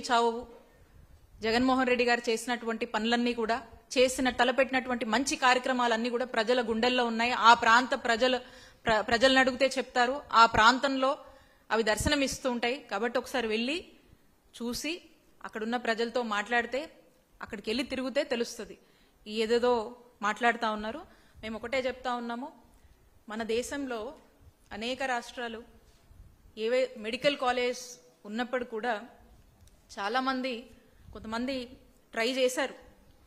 చావు జగన్మోహన్ రెడ్డి గారు చేసినటువంటి పనులన్నీ కూడా తలపెట్టినటువంటి మంచి కార్యక్రమాలన్నీ కూడా ప్రజల గుండెల్లో ఉన్నాయి. ఆ ప్రాంత ప్రజలను అడిగితే చెప్తారు. ఆ ప్రాంతంలో అవి దర్శనమిస్తూ ఉంటాయి. కాబట్టి ఒకసారి వెళ్ళి చూసి అక్కడున్న ప్రజలతో మాట్లాడితే, అక్కడికి వెళ్ళి తిరిగితే తెలుస్తుంది. ఏదేదో మాట్లాడుతూ ఉన్నారు. మేము ఒకటే చెప్తా ఉన్నాము, మన దేశంలో అనేక రాష్ట్రాలు ఏవే మెడికల్ కాలేజ్ ఉన్నప్పుడు కూడా కొంతమంది ట్రై చేశారు.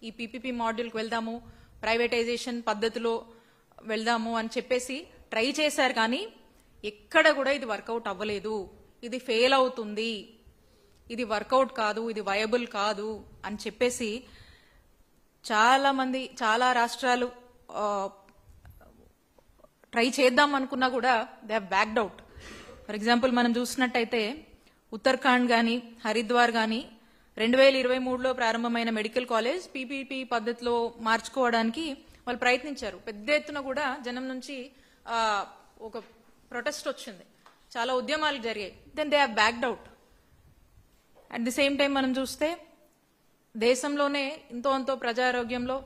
ఈ పీపీపీ మాడ్యూల్కి వెళ్దాము, ప్రైవేటైజేషన్ పద్ధతిలో వెళ్దాము అని చెప్పేసి ట్రై చేశారు. కానీ ఎక్కడ కూడా ఇది వర్కౌట్ అవ్వలేదు. ఇది ఫెయిల్ అవుతుంది, ఇది వర్కౌట్ కాదు, ఇది వయబుల్ కాదు అని చెప్పేసి చాలా రాష్ట్రాలు ట్రై చేద్దాం అనుకున్నా కూడా they have backed out. For example మనం చూసినట్టయితే ఉత్తరాఖండ్ కానీ హరిద్వార్ కానీ 2023లో ప్రారంభమైన మెడికల్ కాలేజ్ పీపీపీ పద్ధతిలో మార్చుకోవడానికి వాళ్ళు ప్రయత్నించారు. పెద్ద ఎత్తున కూడా జనం నుంచి ఒక ప్రొటెస్ట్ వచ్చింది, చాలా ఉద్యమాలు జరిగాయి. Then they have backed out. At the same time మనం చూస్తే దేశంలోనే ఎంతో ప్రజారోగ్యంలో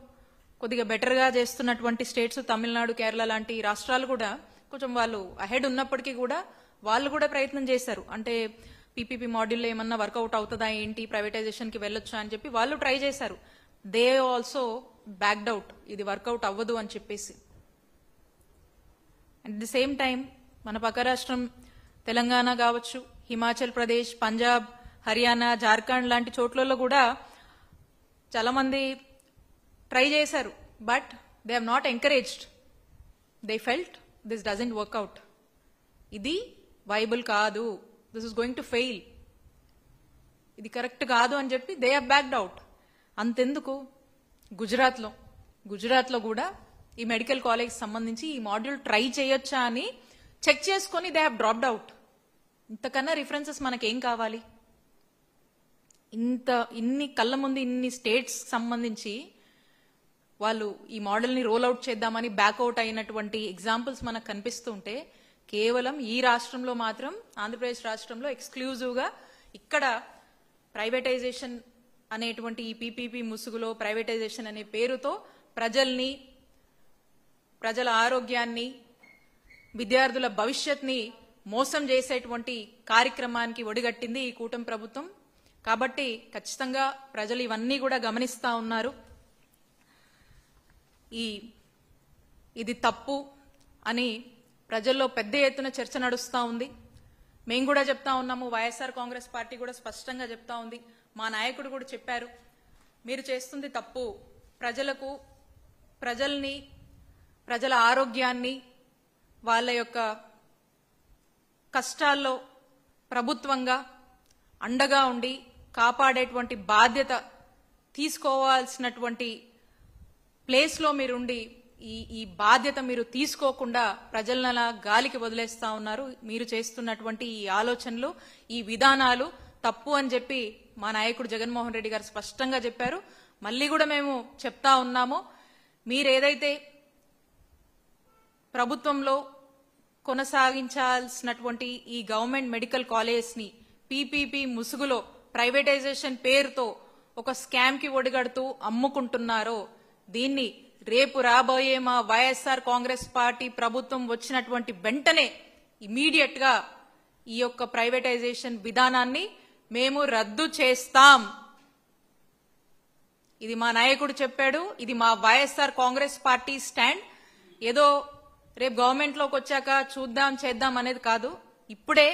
కొద్దిగా బెటర్గా చేస్తున్నటువంటి స్టేట్స్ తమిళనాడు, కేరళ లాంటి రాష్ట్రాలు కూడా కొంచెం వాళ్ళు అహెడ్ ఉన్నప్పటికీ కూడా వాళ్ళు కూడా ప్రయత్నం చేశారు. అంటే పీపీపీ మాడ్యూల్లో ఏమన్నా వర్కౌట్ అవుతుందా ఏంటి, ప్రైవేటైజేషన్కి వెళ్ళొచ్చా అని చెప్పి వాళ్ళు ట్రై చేశారు. దే ఆల్సో బ్యాక్డ్ అవుట్, ఇది వర్కౌట్ అవ్వదు అని చెప్పేసి. అట్ ది సేమ్ టైం మన పక్క రాష్ట్రం తెలంగాణ కావచ్చు, హిమాచల్ ప్రదేశ్, పంజాబ్, హర్యానా, జార్ఖండ్ లాంటి చోట్లలో కూడా చాలా మంది ట్రై చేశారు. But they have not encouraged. They felt this doesn't work out, ఇది వైబుల్ కాదు, this is going to fail, ఇది కరెక్ట్ కాదు అని చెప్పి దే హ్యావ్ బ్యాక్డ్ అవుట్. అంతెందుకు, గుజరాత్లో కూడా ఈ మెడికల్ కాలేజ్ సంబంధించి ఈ మాడ్యూల్ ట్రై చేయొచ్చా అని చెక్ చేసుకొని దే హ్యావ్ డ్రాప్డ్ అవుట్. ఇంతకన్నా రిఫరెన్సెస్ మనకేం కావాలి? ఇన్ని కళ్ళ ముందు ఇన్ని స్టేట్స్ సంబంధించి వాళ్ళు ఈ మోడల్ని రోల్ అవుట్ చేద్దామని బ్యాక్అవుట్ అయినటువంటి ఎగ్జాంపుల్స్ మనకు కనిపిస్తూ ఉంటే, కేవలం ఈ రాష్ట్రంలో మాత్రం, ఆంధ్రప్రదేశ్ రాష్ట్రంలో ఎక్స్క్లూజివ్గా ఇక్కడ ప్రైవేటైజేషన్ అనేటువంటి ఈ పీపీపీ ముసుగులో ప్రైవేటైజేషన్ అనే పేరుతో ప్రజల ఆరోగ్యాన్ని, విద్యార్థుల భవిష్యత్ని మోసం చేసేటువంటి కార్యక్రమానికి ఒడిగట్టింది ఈ కూటమి ప్రభుత్వం. కాబట్టి ఖచ్చితంగా ప్రజలు ఇవన్నీ కూడా గమనిస్తా ఉన్నారు. ఇది తప్పు అని ప్రజల్లో పెద్ద ఎత్తున చర్చ నడుస్తూ ఉంది. మేము కూడా చెప్తా ఉన్నాము, వైఎస్ఆర్ కాంగ్రెస్ పార్టీ కూడా స్పష్టంగా చెప్తా ఉంది, మా నాయకుడు కూడా చెప్పారు, మీరు చేస్తుంది తప్పు. ప్రజల ఆరోగ్యాన్ని, వాళ్ళ యొక్క కష్టాల్లో ప్రభుత్వంగా అండగా ఉండి కాపాడేటువంటి బాధ్యత తీసుకోవాల్సినటువంటి ప్లేస్లో మీరుండి ఈ బాధ్యత మీరు తీసుకోకుండా ప్రజలనలా గాలికి వదిలేస్తా ఉన్నారు. మీరు చేస్తున్నటువంటి ఈ ఆలోచనలు, ఈ విధానాలు తప్పు అని చెప్పి మా నాయకుడు జగన్మోహన్ రెడ్డి గారు స్పష్టంగా చెప్పారు. మళ్ళీ కూడా మేము చెప్తా ఉన్నాము, మీరేదైతే ప్రభుత్వంలో కొనసాగించాల్సినటువంటి ఈ గవర్నమెంట్ మెడికల్ కాలేజ్ని పీపీపీ ముసుగులో ప్రైవేటైజేషన్ పేరుతో ఒక స్కామ్ కి ఒడిగడుతూ అమ్ముకుంటున్నారో, దీన్ని రేపు రాబోయే మా వైఎస్ఆర్ కాంగ్రెస్ పార్టీ ప్రభుత్వం వచ్చినటువంటి వెంటనే ఇమీడియట్ గా ఈ యొక్క ప్రైవేటైజేషన్ విధానాన్ని మేము రద్దు చేస్తాం. ఇది మా నాయకుడు చెప్పాడు, ఇది మా వైఎస్ఆర్ కాంగ్రెస్ పార్టీ స్టాండ్. ఏదో రేపు గవర్నమెంట్లోకి వచ్చాక చూద్దాం చేద్దాం అనేది కాదు, ఇప్పుడే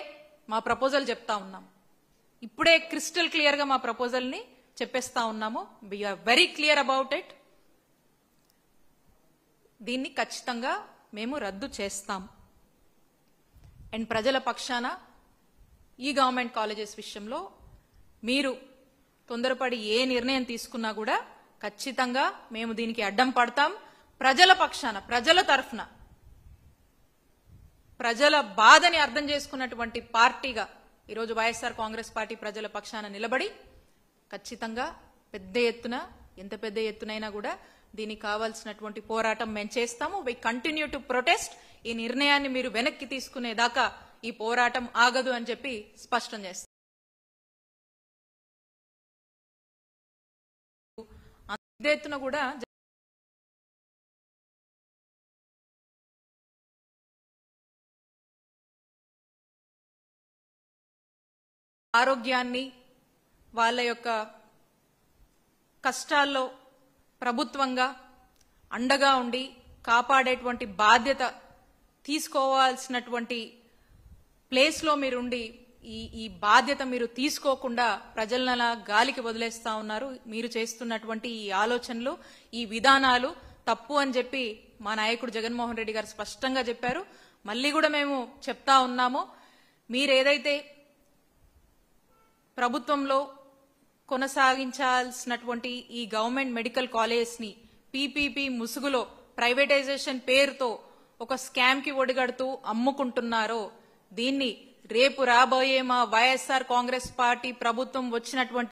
మా ప్రపోజల్ చెప్తా ఉన్నాం. ఇప్పుడే క్రిస్టల్ క్లియర్ గా మా ప్రపోజల్ని చెప్పేస్తా ఉన్నాము. We're very clear about it. దీన్ని ఖచ్చితంగా మేము రద్దు చేస్తాం. అండ్ ప్రజల పక్షాన ఈ గవర్నమెంట్ కాలేజెస్ విషయంలో మీరు తొందరపడి ఏ నిర్ణయం తీసుకున్నా కూడా ఖచ్చితంగా మేము దీనికి అడ్డం పడతాం. ప్రజల పక్షాన, ప్రజల తరఫున, ప్రజల బాధని అర్థం చేసుకున్నటువంటి పార్టీగా ఈరోజు వైఎస్ఆర్ కాంగ్రెస్ పార్టీ ప్రజల పక్షాన నిలబడి ఖచ్చితంగా ఎంత పెద్ద ఎత్తునైనా కూడా దీనికి కావాల్సినటువంటి పోరాటం మేము చేస్తాము. We continue to protest. ఈ నిర్ణయాన్ని మీరు వెనక్కి తీసుకునేదాకా ఈ పోరాటం ఆగదు అని చెప్పి స్పష్టం చేస్తాం. పెద్ద ఎత్తున కూడా ఆరోగ్యాన్ని వాళ్ళ యొక్క కష్టాల్లో ప్రభుత్వంగా అండగా ఉండి కాపాడేటువంటి బాధ్యత తీసుకోవాల్సినటువంటి ప్లేస్లో మీరుండి ఈ బాధ్యత మీరు తీసుకోకుండా ప్రజలను అలా గాలికి వదిలేస్తా ఉన్నారు. మీరు చేస్తున్నటువంటి ఈ ఆలోచనలు, ఈ విధానాలు తప్పు అని చెప్పి మా నాయకుడు జగన్మోహన్ రెడ్డి గారు స్పష్టంగా చెప్పారు. మళ్ళీ కూడా మేము చెప్తా ఉన్నాము, మీరేదైతే ప్రభుత్వంలో కొనసాగించాల్సినటువంటి ఈ గవర్నమెంట్ మెడికల్ కాలేజ్ ని పీపీపీ ముసుగులో ప్రైవేటైజేషన్ పేరుతో ఒక స్కామ్ కి ఒడిగడుతూ అమ్ముకుంటున్నారో దీన్ని రేపు రాబోయే మా వైఎస్ఆర్ కాంగ్రెస్ పార్టీ ప్రభుత్వం వచ్చినటువంటి